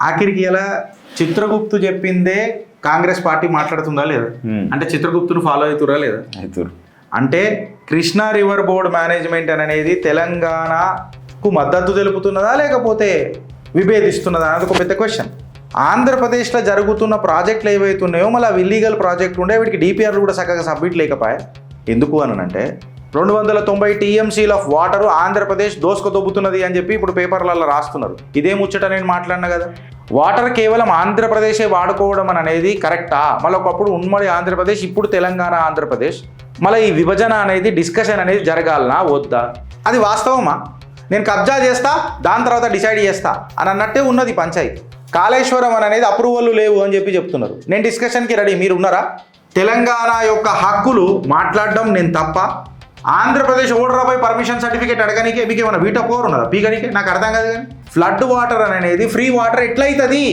ఆఖరికి ఇలా చిత్రగుప్తు చెప్పిందే కాంగ్రెస్ పార్టీ మాట్లాడుతుందా లేదా? అంటే చిత్రగుప్తును ఫాలో అవుతురా లేదా? అంటే కృష్ణా రివర్ బోర్డ్ మేనేజ్మెంట్ అనేది తెలంగాణకు మద్దతు తెలుపుతున్నదా లేకపోతే విభేదిస్తున్నదా అనేది ఒక పెద్ద క్వశ్చన్. ఆంధ్రప్రదేశ్లో జరుగుతున్న ప్రాజెక్టులు ఏవైతున్నాయో మళ్ళీ అవి ఇల్లీగల్ ప్రాజెక్టులు ఉండే, వీటికి డిపిఆర్లు కూడా చక్కగా సబ్మిట్ లేకపోయా. ఎందుకు అనంటే 290 టీఎంసీల ఆఫ్ వాటర్ ఆంధ్రప్రదేశ్ దోసుకుదొబ్బుతున్నది అని చెప్పి ఇప్పుడు పేపర్లలో రాస్తున్నారు. ఇదే ముచ్చట నేను మాట్లాడినా కదా. వాటర్ కేవలం ఆంధ్రప్రదేశే వాడుకోవడం అనేది కరెక్టా? మళ్ళీ ఒకప్పుడు ఉమ్మడి ఆంధ్రప్రదేశ్, ఇప్పుడు తెలంగాణ ఆంధ్రప్రదేశ్, మళ్ళీ ఈ విభజన అనేది డిస్కషన్ అనేది జరగాలనా వద్దా? అది వాస్తవమా? నేను కబ్జా చేస్తా దాని తర్వాత డిసైడ్ చేస్తా అని అన్నట్టే ఉన్నది పంచాయతీ. కాళేశ్వరం అనేది అప్రూవల్ లేవు అని చెప్పి చెప్తున్నారు. నేను డిస్కషన్కి రెడీ, మీరు ఉన్నారా? తెలంగాణ యొక్క హక్కులు మాట్లాడడం నేను తప్ప? ఆంధ్రప్రదేశ్ ఓడరాపై పర్మిషన్ సర్టిఫికేట్ అడగనికే మీకు ఏమైనా వీటో పవర్ ఉన్నదా? పీకనికే నాకు అర్థం కాదు. కానీ ఫ్లడ్ వాటర్ అనేది ఫ్రీ వాటర్ ఎట్లయితుంది?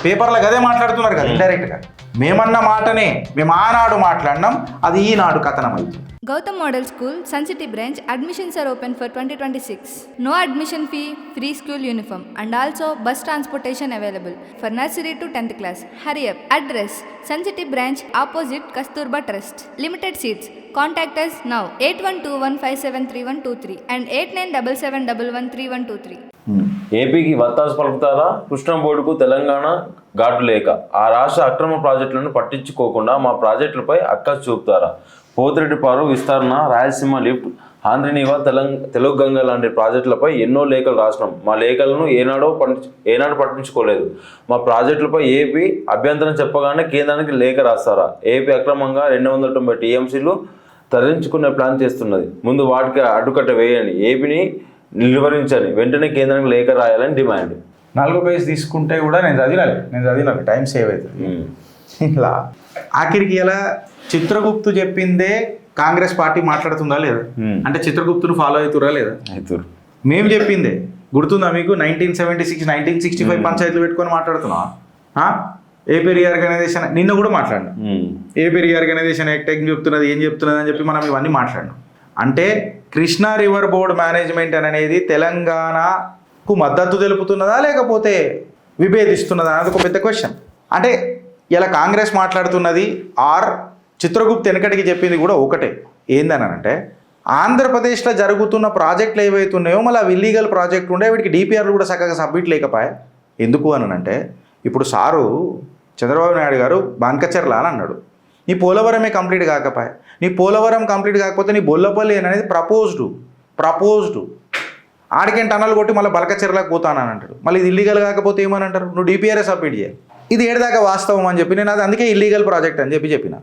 పేపర్లో అదే మాట్లాడుతున్నారు కదా ఇండైరెక్ట్గా. మేమన్న మాటనే మేము ఆనాడు మాట్లాడినాం, అది ఈనాడు కథనం అవుతుంది. Gautam Model School, Sun City branch, admissions are open for 2026. No admission fee, free school uniform and also bus transportation available for nursery to 10th class. Hurry up. Address, Sun City branch opposite Kasturba Trust. Limited seats. Contact us now 8121573123 and 8977113123. ఏపీకి వత్తాసు పలుకుతారా? కృష్ణా బోర్డుకు తెలంగాణ ఘాటు లేక ఆ రాష్ట్ర అక్రమ ప్రాజెక్టులను పట్టించుకోకుండా మా ప్రాజెక్టులపై అక్కసు చూపుతారా? పోతిరెడ్డిపారు విస్తరణ, రాయలసీమ లిఫ్ట్, ఆంధ్రనీవా, తెలుగు గంగ లాంటి ప్రాజెక్టులపై ఎన్నో లేఖలు రాసినాం. మా లేఖలను ఏనాడు పట్టించుకోలేదు. మా ప్రాజెక్టులపై ఏపీ అభ్యంతరం చెప్పగానే కేంద్రానికి లేఖ రాస్తారా? ఏపీ అక్రమంగా 290 టీఎంసీలు తరలించుకునే ప్లాన్ చేస్తున్నది. ముందు వాటికి అడ్డుకట్ట వేయండి, ఏపీని నిలువరించని, వెంటనే కేంద్రానికి లేఖ రాయాలని డిమాండ్. 4 పేజ్ తీసుకుంటే కూడా నేను చదివినాను, టైం సేవ్ అవుతుంది. ఇలా ఆఖరికి ఇలా చిత్రగుప్తు చెప్పిందే కాంగ్రెస్ పార్టీ మాట్లాడుతుందా లేదా? అంటే చిత్రగుప్తును ఫాలో అవుతురా లేదా? మేము చెప్పిందే గుర్తుందా మీకు? 1976, 1965 పంచాయతీలు పెట్టుకొని మాట్లాడుతున్నా. ఏపీ రీఆర్గనైజేషన్ నిన్న కూడా మాట్లాడినా. ఏపీ రీఆర్గనైజేషన్ యాక్ట్ ఏం చెప్తున్నది అని చెప్పి మనం ఇవన్నీ మాట్లాడినాం. అంటే కృష్ణా రివర్ బోర్డ్ మేనేజ్మెంట్ అనేది తెలంగాణకు మద్దతు తెలుపుతున్నదా లేకపోతే విభేదిస్తున్నదా అనేది ఒక పెద్ద క్వశ్చన్. అంటే ఇలా కాంగ్రెస్ మాట్లాడుతున్నది ఆర్ చిత్రగుప్తు వెనకటికి చెప్పింది కూడా ఒకటే. ఏందనంటే ఆంధ్రప్రదేశ్లో జరుగుతున్న ప్రాజెక్టులు ఏవైతున్నాయో మళ్ళీ అవి ఇల్లీగల్ ప్రాజెక్టులు ఉండే, వీటికి డిపిఆర్లు కూడా చక్కగా సబ్మిట్ లేకపోయా. ఎందుకు అనంటే ఇప్పుడు సారు చంద్రబాబు నాయుడు గారు బాన్కచర్ల అని అన్నాడు, నీ పోలవరమే కంప్లీట్ కాకపోయా. నీ పోలవరం కంప్లీట్ కాకపోతే నీ బొల్లపల్లి అనేది ప్రపోజ్డ్ ఆడికేం టన్నల్ కొట్టి మళ్ళీ బలకచెర్లకు పోతానని అంటాడు. మళ్ళీ ఇది ఇల్లీగల్ కాకపోతే ఏమని అంటారు? నువ్వు డిపిఆర్ఏ సబ్మిట్ చేయాలి. ఇది ఏడదాకా వాస్తవం అని చెప్పి నేను అది అందుకే ఇల్లీగల్ ప్రాజెక్ట్ అని చెప్పిన.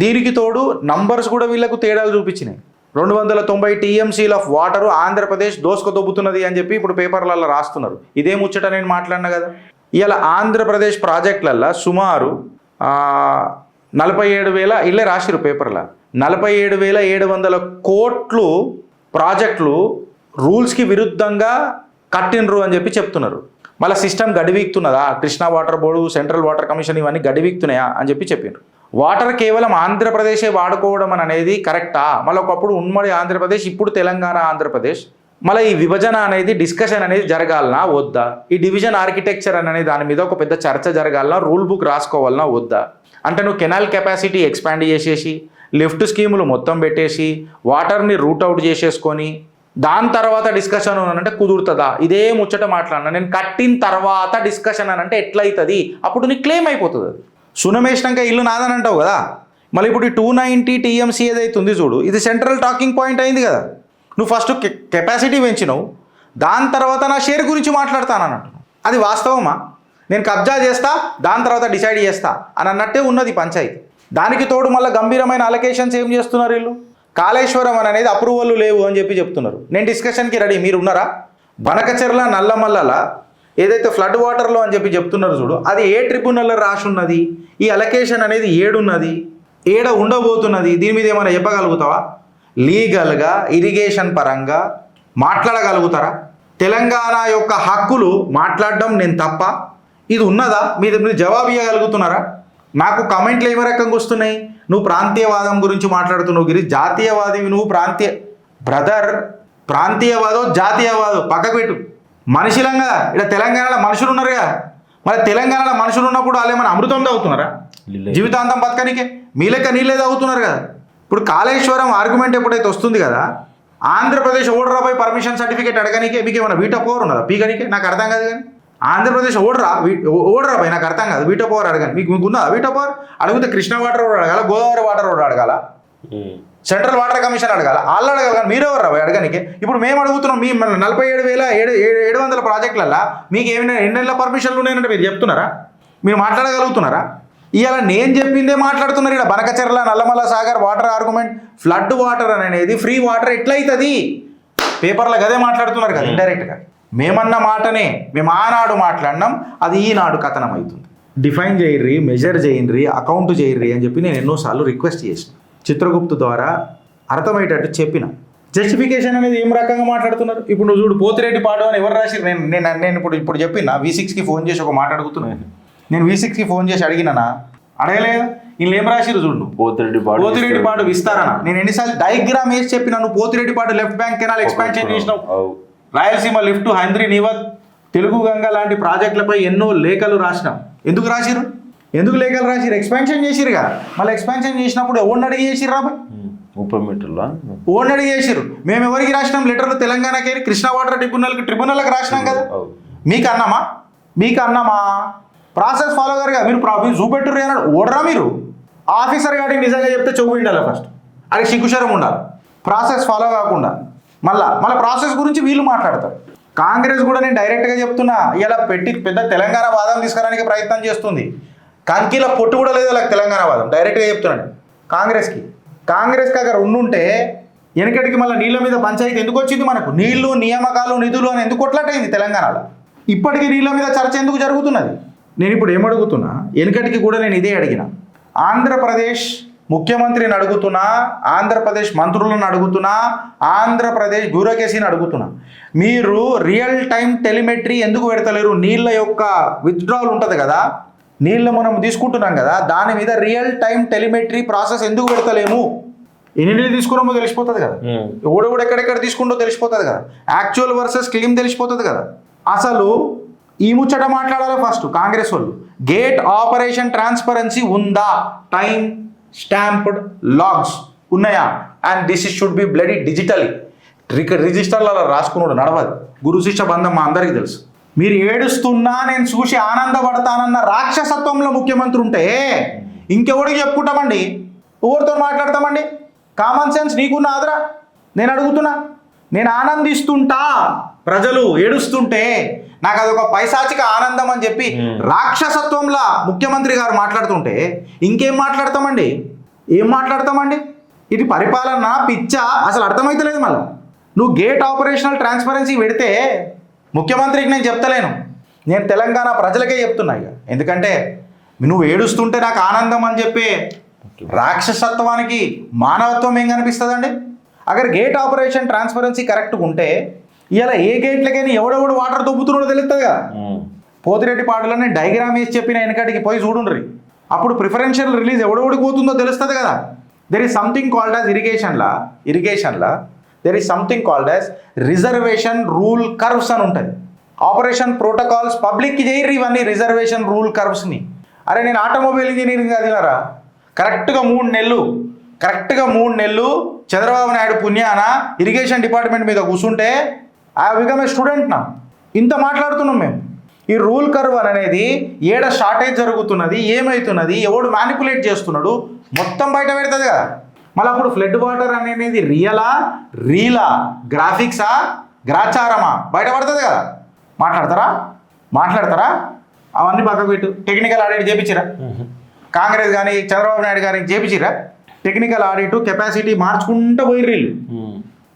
దీనికి తోడు నంబర్స్ కూడా వీళ్ళకు తేడాలు చూపించినాయి. 290 టీఎంసీల ఆఫ్ వాటర్ ఆంధ్రప్రదేశ్ దోసుకుదొబ్బుతున్నది అని చెప్పి ఇప్పుడు పేపర్లలో రాస్తున్నారు. ఇదే ముచ్చట నేను మాట్లాడినా కదా. ఇలా ఆంధ్రప్రదేశ్ ప్రాజెక్టులల్లో సుమారు 47,000 ఇళ్ళే రాసిరు పేపర్లో. 47,700 కోట్లు ప్రాజెక్టులు రూల్స్కి విరుద్ధంగా కట్టినరు అని చెప్పి చెప్తున్నారు. మళ్ళీ సిస్టమ్ గడివీక్తున్నదా? Krishna water board, central water commission ఇవన్నీ గడివీక్తున్నాయా అని చెప్పి చెప్పారు. వాటర్ కేవలం ఆంధ్రప్రదేశే వాడుకోవడం అనేది కరెక్టా? మళ్ళీ ఒకప్పుడు ఉమ్మడి ఆంధ్రప్రదేశ్, ఇప్పుడు తెలంగాణ ఆంధ్రప్రదేశ్, మళ్ళీ ఈ విభజన అనేది డిస్కషన్ అనేది జరగాలనా వద్దా? ఈ డివిజన్ ఆర్కిటెక్చర్ అనేది దాని మీద ఒక పెద్ద చర్చ జరగాలనా? రూల్ బుక్ రాసుకోవాలనా వద్దా? అంటే నువ్వు కెనాల్ కెపాసిటీ ఎక్స్పాండ్ చేసేసి, లిఫ్ట్ స్కీములు మొత్తం పెట్టేసి, వాటర్ని రూట్ అవుట్ చేసేసుకొని దాని తర్వాత డిస్కషన్ అంటే కుదురుతుందా? ఇదే ముచ్చట మాట్లాడినా నేను. కట్టిన తర్వాత డిస్కషన్ అని అంటే ఎట్లయితుంది? అప్పుడు నీకు క్లెయిమ్ అయిపోతుంది. అది సునమేసినాక ఇల్లు నాదని అంటావు కదా. మళ్ళీ ఇప్పుడు ఈ 290 టీఎంసీ ఏదైతే ఉంది చూడు, ఇది సెంట్రల్ టాకింగ్ పాయింట్ అయింది కదా. నువ్వు ఫస్ట్ కెపాసిటీ పెంచినావు, దాని తర్వాత నా షేర్ గురించి మాట్లాడతానని అంటున్నావు. అది వాస్తవమా? నేను కబ్జా చేస్తా దాని తర్వాత డిసైడ్ చేస్తా అని అన్నట్టే ఉన్నది పంచాయతీ. దానికి తోడు మళ్ళీ గంభీరమైన అలొకేషన్స్ ఏం చేస్తున్నారు వీళ్ళు? కాళేశ్వరం అనేది అప్రూవల్ లేవు అని చెప్పి చెప్తున్నారు. నేను డిస్కషన్కి రెడీ, మీరు ఉన్నారా? బనకచెర్ల, నల్లమల్లల ఏదైతే ఫ్లడ్ వాటర్లో అని చెప్పి చెప్తున్నారు చూడు, అది ఏ ట్రిబ్యునల్లో రాసి ఉన్నది? ఈ అలొకేషన్ అనేది ఏడున్నది, ఏడ ఉండబోతున్నది? దీని మీద ఏమైనా చెప్పగలుగుతావా? లీగల్గా ఇరిగేషన్ పరంగా మాట్లాడగలుగుతారా? తెలంగాణ యొక్క హక్కులు మాట్లాడడం నేను తప్ప? ఇది ఉన్నదా? మీరు జవాబు ఇవ్వగలుగుతున్నారా? నాకు కమెంట్లు ఏమి రకంగా వస్తున్నాయి? నువ్వు ప్రాంతీయవాదం గురించి మాట్లాడుతున్నావు గిరి, జాతీయవాదివి నువ్వు. ప్రాంతీయవాదో జాతీయవాదో పక్కకు పెట్టు. మనుషులంగా ఇక్కడ తెలంగాణలో మనుషులు ఉన్నారుగా, మరి తెలంగాణలో మనుషులు ఉన్నప్పుడు వాళ్ళు ఏమైనా అమృతం తాగుతున్నారా జీవితాంతం బతకనికే? మీ లెక్క నీళ్ళే తాగుతున్నారు కదా. ఇప్పుడు కాళేశ్వరం ఆర్గ్యుమెంట్ ఎప్పుడైతే వస్తుంది కదా, ఆంధ్రప్రదేశ్ ఓడరాపై పర్మిషన్ సర్టిఫికేట్ అడగనికే మీకు ఏమైనా వీటో పవర్ ఉన్నదా పీకనికే? నాకు అర్థం కాదు. కానీ ఆంధ్రప్రదేశ్ ఓడరాపై నాకు అర్థం కాదు, వీటో పవర్ అడగని మీకు ఉన్నదా వీటో పవర్? అడిగితే కృష్ణా వాటర్ రోడ్ అడగాల, గోదావరి వాటర్ రోడ్ అడగాల, సెంట్రల్ వాటర్ కమిషన్ అడగాల, వాళ్ళు అడగాలి. కానీ మీరెవరు రావు అడగనికే? ఇప్పుడు మేము అడుగుతున్నాం, మీ 47,700 ప్రాజెక్టులల్లో మీకు ఏమైనా ఎన్నెళ్ళ పర్మిషన్లు ఉన్నాయంటే మీరు చెప్తున్నారా? మీరు మాట్లాడగలుగుతున్నారా? ఇవాళ నేను చెప్పిందే మాట్లాడుతున్నారు. ఇక్కడ Banakacherla Nallamala Sagar water argument, flood water అనేది ఫ్రీ వాటర్ ఎట్లయితుంది? పేపర్లో గదే మాట్లాడుతున్నారు కదా ఇండైరెక్ట్గా. మేమన్న మాటనే మేము ఆనాడు మాట్లాడినాం, అది ఈనాడు కథనం అవుతుంది. డిఫైన్ చేయర్రి, మెజర్ చేయర్రి, అకౌంట్ చేయర్రి అని చెప్పి నేను ఎన్నోసార్లు రిక్వెస్ట్ చేసిన, చిత్రగుప్తు ద్వారా అర్థమయ్యేటట్టు చెప్పిన. జస్టిఫికేషన్ అనేది ఏం రకంగా మాట్లాడుతున్నారు? ఇప్పుడు నువ్వు చూడు, పోతిరెడ్డి పాడు అని ఎవరు రాసి, నేను ఇప్పుడు చెప్పిన V6కి ఫోన్ చేసి ఒక మాట అడుగుతున్నాను. నేను V6కి ఫోన్ చేసి అడిగినా, అడగలేదు. వీళ్ళు ఏం రాసిరు చూడు, నువ్వు పోతిరెడ్డి పాడు విస్తారణ. నేను ఎన్నిసార్లు డయాగ్రామ్ వేసి చెప్పినా, నువ్వు పోతిరెడ్డి పాడు లెఫ్ట్ బ్యాంక్ కెనాల్ ఎక్స్పాన్షన్ చేసినావు, రాయలసీమ లిఫ్ట్, హంద్రి నీవత్, తెలుగు గంగ లాంటి ప్రాజెక్టులపై ఎన్నో లేఖలు రాసినాం. ఎందుకు రాసిరు? ఎందుకు లేఖలు రాసిరు? ఎక్స్పాన్షన్ చేసిరు కదా. మళ్ళీ ఎక్స్పాన్షన్ చేసినప్పుడు ఎవరిని అడిగి చేసిరు రాబాయ్? 30 మీటర్ల ఓన్ అడిగి చేసిరు. మేము ఎవరికి రాసినాం లెటర్లు? తెలంగాణకి కృష్ణా వాటర్ ట్రిబ్యునల్కి రాసినాం కదా. మీకు అన్నామా? ప్రాసెస్ ఫాలో గారు కదా. మీరు చూపెట్టుర్రు అన్నాడు, ఓడరా మీరు? ఆఫీసర్ గారికి నిజంగా చెప్తే చెవు ఉండాలి ఫస్ట్, అది సిగ్గుశరం ఉండాలి. ప్రాసెస్ ఫాలో కాకుండా మళ్ళీ ప్రాసెస్ గురించి వీళ్ళు మాట్లాడతారు. కాంగ్రెస్ కూడా నేను డైరెక్ట్గా చెప్తున్నా, ఇలా పెద్ద తెలంగాణ వాదం తీసుకురానికి ప్రయత్నం చేస్తుంది. కంకిల పొట్టు కూడా లేదు వాళ్ళకి తెలంగాణ వాదం. డైరెక్ట్గా చెప్తున్నాను కాంగ్రెస్కి అక్కడ ఉండుంటే వెనకటికి మళ్ళీ నీళ్ళ మీద పంచాయతీ ఎందుకు వచ్చింది? మనకు నీళ్లు, నియామకాలు, నిధులు అని ఎందుకు కొట్లాటైంది తెలంగాణలో? ఇప్పటికీ నీళ్ళ మీద చర్చ ఎందుకు జరుగుతున్నది? నేను ఇప్పుడు ఏమడుగుతున్నా, వెనకటికి కూడా నేను ఇదే అడిగిన. ఆంధ్రప్రదేశ్ ముఖ్యమంత్రిని అడుగుతున్నా, ఆంధ్రప్రదేశ్ మంత్రులను అడుగుతున్నా, ఆంధ్రప్రదేశ్ బ్యూరోక్రసీని అడుగుతున్నా, మీరు రియల్ టైం టెలిమెట్రీ ఎందుకు పెడతలేరు? నీళ్ళ యొక్క విత్డ్రావల్ ఉంటుంది కదా, నీళ్ళు మనం తీసుకుంటున్నాం కదా, దాని మీద రియల్ టైం టెలిమెట్రీ ప్రాసెస్ ఎందుకు పెడతలేము? ఎన్ని నీళ్ళు తీసుకున్నామో తెలిసిపోతుంది కదా, ఎవడెవడు ఎక్కడెక్కడ తీసుకుంటో తెలిసిపోతుంది కదా, యాక్చువల్ వర్సెస్ క్లెయిమ్ తెలిసిపోతుంది కదా. అసలు ఈ ముచ్చట మాట్లాడాలి ఫస్ట్ కాంగ్రెస్ వాళ్ళు. గేట్ ఆపరేషన్ ట్రాన్స్పరెన్సీ ఉందా? టైం స్టాంప్డ్ లాగ్స్ ఉన్నాయా? And this should be bloody digitally. రిజిస్టర్లలో రాసుకున్నాడు నడవదు. గురు శిష్య బంధం మా అందరికీ తెలుసు. మీరు ఏడుస్తున్నా నేను చూసి ఆనందపడతానన్న రాక్షసత్వంలో ముఖ్యమంత్రి ఉంటే ఇంకెవడికి చెప్పుకుంటామండి? ఎవరితో మాట్లాడతామండి? కామన్ సెన్స్ నీకున్న ఆదరా? నేను అడుగుతున్నా. నేను ఆనందిస్తుంటా, ప్రజలు ఏడుస్తుంటే నాకు అదొక పైశాచిక ఆనందం అని చెప్పి రాక్షసత్వంలా ముఖ్యమంత్రి గారు మాట్లాడుతుంటే ఇంకేం మాట్లాడతామండి? ఏం మాట్లాడతామండి? ఇది పరిపాలన పిచ్చా? అసలు అర్థమైతలేదు. మళ్ళీ నువ్వు గేట్ ఆపరేషనల్ ట్రాన్స్పరెన్సీ పెడితే ముఖ్యమంత్రికి నేను చెప్తలేను, నేను తెలంగాణ ప్రజలకే చెప్తున్నా. ఇక ఎందుకంటే నువ్వు ఏడుస్తుంటే నాకు ఆనందం అని చెప్పి రాక్షసత్వానికి మానవత్వం ఏం కనిపిస్తుందండి? అగర్ గేట్ ఆపరేషన్ ట్రాన్స్పరెన్సీ కరెక్ట్గా ఉంటే ఇలా ఏ గేట్లకైనా ఎవడెవడు వాటర్ దొబ్బుతున్నాడో తెలుస్తుంది కదా. పోతిరెడ్డి పాటలో నేను డయాగ్రామ్ వేసి చెప్పిన వెనకటికి పోయి చూడుండ్రి, అప్పుడు ప్రిఫరెన్షియల్ రిలీజ్ ఎవడెవడికి పోతుందో తెలుస్తుంది కదా. There is something called as ఇరిగేషన్లా there is something called as reservation rule curves అని ఉంటుంది. ఆపరేషన్ ప్రోటోకాల్స్ పబ్లిక్కి చేయరు ఇవన్నీ రిజర్వేషన్ రూల్ కర్వ్స్ని. అరే నేను ఆటోమొబైల్ ఇంజనీరింగ్ చదివినారా? కరెక్ట్గా 3 నెలలు చంద్రబాబు నాయుడు పుణ్యాన ఇరిగేషన్ డిపార్ట్మెంట్ మీద కూర్చుంటే ఐ బికమ్ ఏ స్టూడెంట్ నా. ఇంత మాట్లాడుతున్నాం మేము. ఈ రూల్ కర్వ్ అనేది ఏడ షార్టేజ్ జరుగుతున్నది, ఏమవుతున్నది, ఎవడు మ్యానిపులేట్ చేస్తున్నాడు మొత్తం బయట పెడుతుంది కదా. మళ్ళీ అప్పుడు ఫ్లడ్ వాటర్ అనేది రీలా గ్రాఫిక్సా గ్రాచారమా బయటపడుతుంది కదా. మాట్లాడతారా? అవన్నీ పక్కకు పెట్టు. Technical audit చేపించిరా? కాంగ్రెస్ కానీ చంద్రబాబు నాయుడు గారికి చేపించిరా? టెక్నికల్ ఆడిట్ కెపాసిటీ మార్చుకుంటూ పోయిర్రు వీళ్ళు.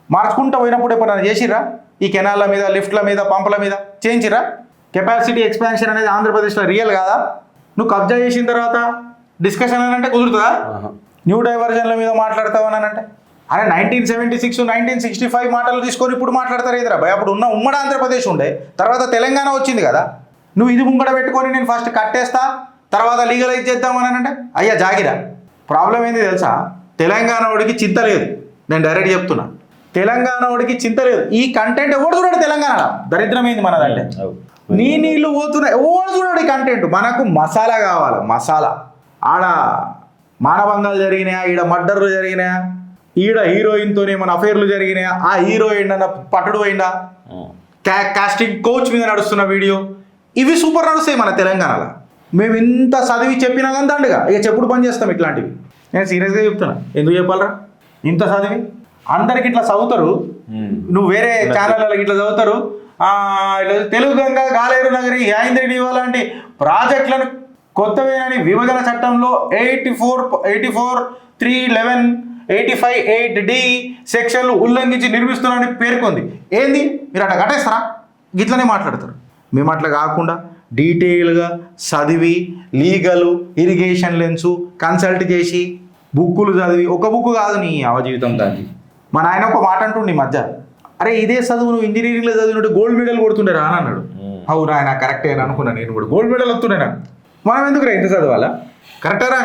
మార్చుకుంటూ పోయినప్పుడు ఎప్పుడైనా చేసిరా? ఈ కెనాల్ల మీద, లిఫ్ట్ల మీద, పంపుల మీద చేయించిరా? కెపాసిటీ ఎక్స్పాన్షన్ అనేది ఆంధ్రప్రదేశ్లో రియల్ కాదా? నువ్వు కబ్జా చేసిన తర్వాత డిస్కషన్ అని అంటే కుదురుతుందా? న్యూ డైవర్జన్ల మీద మాట్లాడతావని అంటే అరే 1976, 1965 మాటలు తీసుకొని ఇప్పుడు మాట్లాడతారు ఎదురా భయ. అప్పుడు ఉన్న ఉమ్మడి ఆంధ్రప్రదేశ్ ఉండే, తర్వాత తెలంగాణ వచ్చింది కదా. నువ్వు ఇది ముంగడ పెట్టుకొని నేను ఫస్ట్ కట్టేస్తా తర్వాత లీగలైజ్ చేద్దామని అంటే అయ్యా జాగిరా. ప్రాబ్లం ఏంది తెలుసా? తెలంగాణ వాడికి చింత లేదు. నేను డైరెక్ట్ చెప్తున్నా, తెలంగాణ వాడికి చింత లేదు. ఈ కంటెంట్ ఎవడు చూడాడు తెలంగాణ, దరిద్రమైంది మనదంటే. నీళ్ళు పోతున్నాయి, ఎవడు చూడాడు ఈ కంటెంట్. మనకు మసాలా కావాలి, మసాలా. ఆడ మానభంగాలు జరిగినాయా, ఈడ మర్డర్లు జరిగినాయా, ఈడ హీరోయిన్తో ఏమైనా అఫైర్లు జరిగినాయా, ఆ హీరోయిన్ అన్న పట్టుడు పోయిందా, కాస్టింగ్ కోచ్ మీద నడుస్తున్న వీడియో, ఇవి సూపర్ నడుస్తాయి మన తెలంగాణలో. మేము ఇంత చదివి చెప్పినా కానీ దండగా ఇక చెప్పుడు పని చేస్తాం ఇట్లాంటివి. నేను సీరియస్గా చెప్తున్నా, ఎందుకు చెప్పాలరా ఇంత చదివి. అందరికి ఇట్లా చదువుతారు, నువ్వు వేరే ఛానళ్ళకి ఇట్లా చదువుతారు. ఇట్లా తెలుగు గంగా గాలేరు నగరి యాయింద్రిని లాంటి ప్రాజెక్టులను కొత్తవేనని విభజన చట్టంలో 84(3)(11) 85(8)(d) సెక్షన్లు ఉల్లంఘించి నిర్మిస్తున్నారని పేర్కొంది. ఏంది మీరు అట్లా కట్టేస్తారా? గిట్లనే మాట్లాడతారు. మేము అట్లా కాకుండా డీటెయిల్గా చదివి లీగల్ ఇరిగేషన్ లెన్సు కన్సల్ట్ చేసి బుక్కులు చదివి, ఒక బుక్ కాదు నీ జీవితం దానికి. మా నాయన ఒక మాట అంటుండే ఈ మధ్య, అరే ఇదే చదువు నువ్వు ఇంజనీరింగ్లో చదివినట్టు గోల్డ్ మెడల్ కొడుతుండేరా అని అన్నాడు. అవును ఆయన కరెక్టే అని అనుకున్నాను నేను కూడా, గోల్డ్ మెడల్ వస్తుండే నాకు. మనం ఎందుకు రా ఇంత చదవాలా? కరెక్టరా?